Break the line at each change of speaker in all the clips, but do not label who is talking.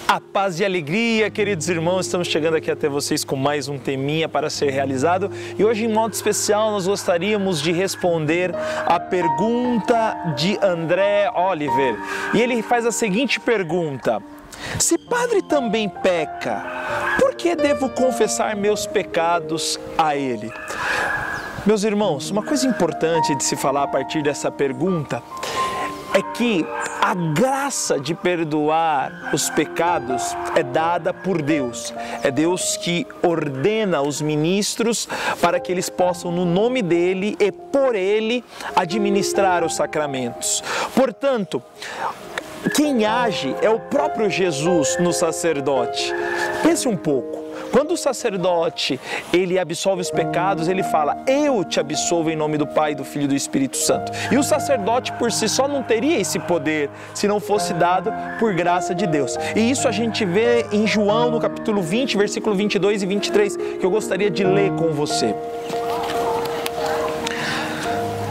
A paz e alegria, queridos irmãos, estamos chegando aqui até vocês com mais um teminha para ser realizado e hoje, em modo especial, nós gostaríamos de responder a pergunta de André Oliver. E ele faz a seguinte pergunta: se padre também peca, por que devo confessar meus pecados a ele? Meus irmãos, uma coisa importante de se falar a partir dessa pergunta é que a graça de perdoar os pecados é dada por Deus. É Deus que ordena os ministros para que eles possam, no nome dele e por ele, administrar os sacramentos. Portanto, quem age é o próprio Jesus no sacerdote. Pense um pouco. Quando o sacerdote, ele absolve os pecados, ele fala: eu te absolvo em nome do Pai, do Filho e do Espírito Santo. E o sacerdote por si só não teria esse poder se não fosse dado por graça de Deus. E isso a gente vê em João, no capítulo 20, versículo 22 e 23, que eu gostaria de ler com você.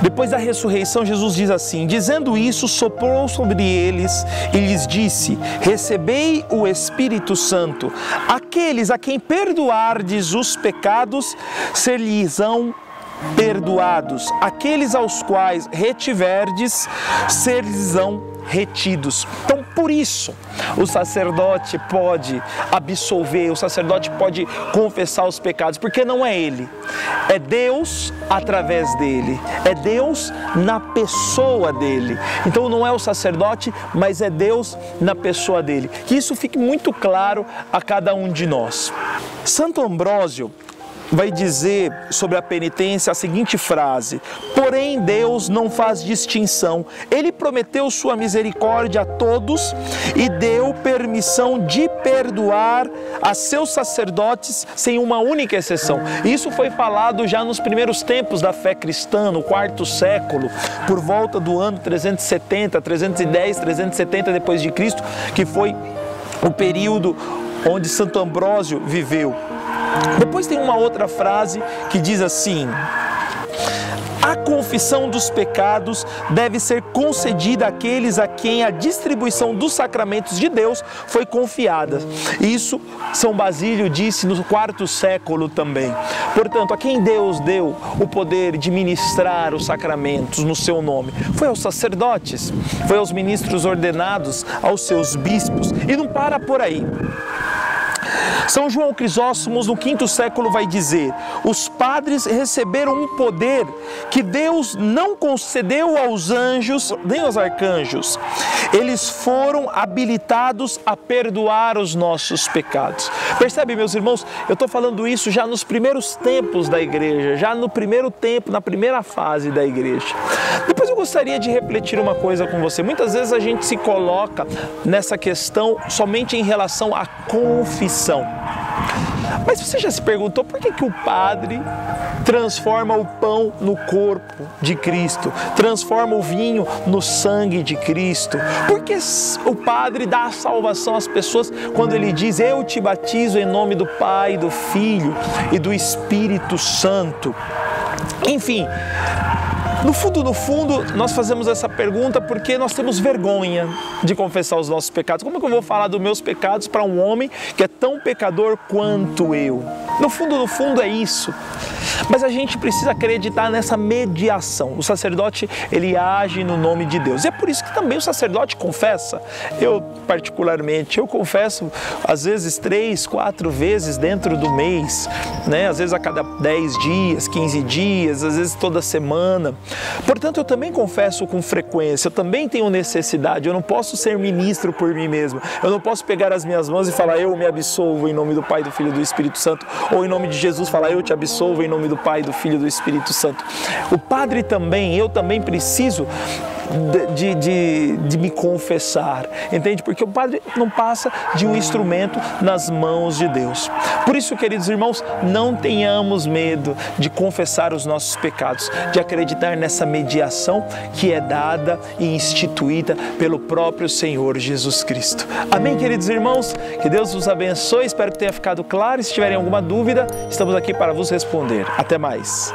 Depois da ressurreição, Jesus diz assim: dizendo isso, soprou sobre eles e lhes disse: recebei o Espírito Santo. Aqueles a quem perdoardes os pecados, ser-lhes-ão perdoados. Aqueles aos quais retiverdes, ser-lhes-ão retidos. Então, por isso, o sacerdote pode absolver, o sacerdote pode confessar os pecados, porque não é ele, é Deus através dele, é Deus na pessoa dele. Então não é o sacerdote, mas é Deus na pessoa dele. Que isso fique muito claro a cada um de nós. Santo Ambrósio vai dizer sobre a penitência a seguinte frase: porém Deus não faz distinção, Ele prometeu sua misericórdia a todos e deu permissão de perdoar a seus sacerdotes sem uma única exceção. Isso foi falado já nos primeiros tempos da fé cristã, no quarto século, por volta do ano 370, 310, 370 depois de Cristo, que foi o período onde Santo Ambrósio viveu. Depois tem uma outra frase que diz assim: a confissão dos pecados deve ser concedida àqueles a quem a distribuição dos sacramentos de Deus foi confiada. Isso São Basílio disse no quarto século também. Portanto, a quem Deus deu o poder de ministrar os sacramentos no seu nome foi aos sacerdotes, foi aos ministros ordenados, aos seus bispos. E não para por aí. São João Crisóstomo, no quinto século, vai dizer: os padres receberam um poder que Deus não concedeu aos anjos nem aos arcanjos. Eles foram habilitados a perdoar os nossos pecados. Percebe, meus irmãos? Eu estou falando isso já nos primeiros tempos da igreja, já no primeiro tempo, na primeira fase da igreja. Depois eu gostaria de refletir uma coisa com você. Muitas vezes a gente se coloca nessa questão somente em relação à confissão. Mas você já se perguntou por que o padre transforma o pão no corpo de Cristo, transforma o vinho no sangue de Cristo? Por que o padre dá a salvação às pessoas quando ele diz: eu te batizo em nome do Pai, do Filho e do Espírito Santo? Enfim, no fundo, nós fazemos essa pergunta porque nós temos vergonha de confessar os nossos pecados. Como é que eu vou falar dos meus pecados para um homem que é tão pecador quanto eu? No fundo é isso. Mas a gente precisa acreditar nessa mediação. O sacerdote, ele age no nome de Deus. E é por isso que também o sacerdote confessa. Eu, particularmente, eu confesso às vezes 3, 4 vezes dentro do mês, né? Às vezes a cada 10 dias, 15 dias, às vezes toda semana. Portanto, eu também confesso com frequência, eu também tenho necessidade, eu não posso ser ministro por mim mesmo, eu não posso pegar as minhas mãos e falar: eu me absolvo em nome do Pai, do Filho e do Espírito Santo, ou em nome de Jesus falar: eu te absolvo em nome do Pai, do Filho e do Espírito Santo. O padre também, eu também preciso de me confessar, entende? Porque o padre não passa de um instrumento nas mãos de Deus. Por isso, queridos irmãos, não tenhamos medo de confessar os nossos pecados, de acreditar nessa mediação que é dada e instituída pelo próprio Senhor Jesus Cristo. Amém, queridos irmãos? Que Deus vos abençoe, espero que tenha ficado claro. E se tiverem alguma dúvida, estamos aqui para vos responder. Até mais!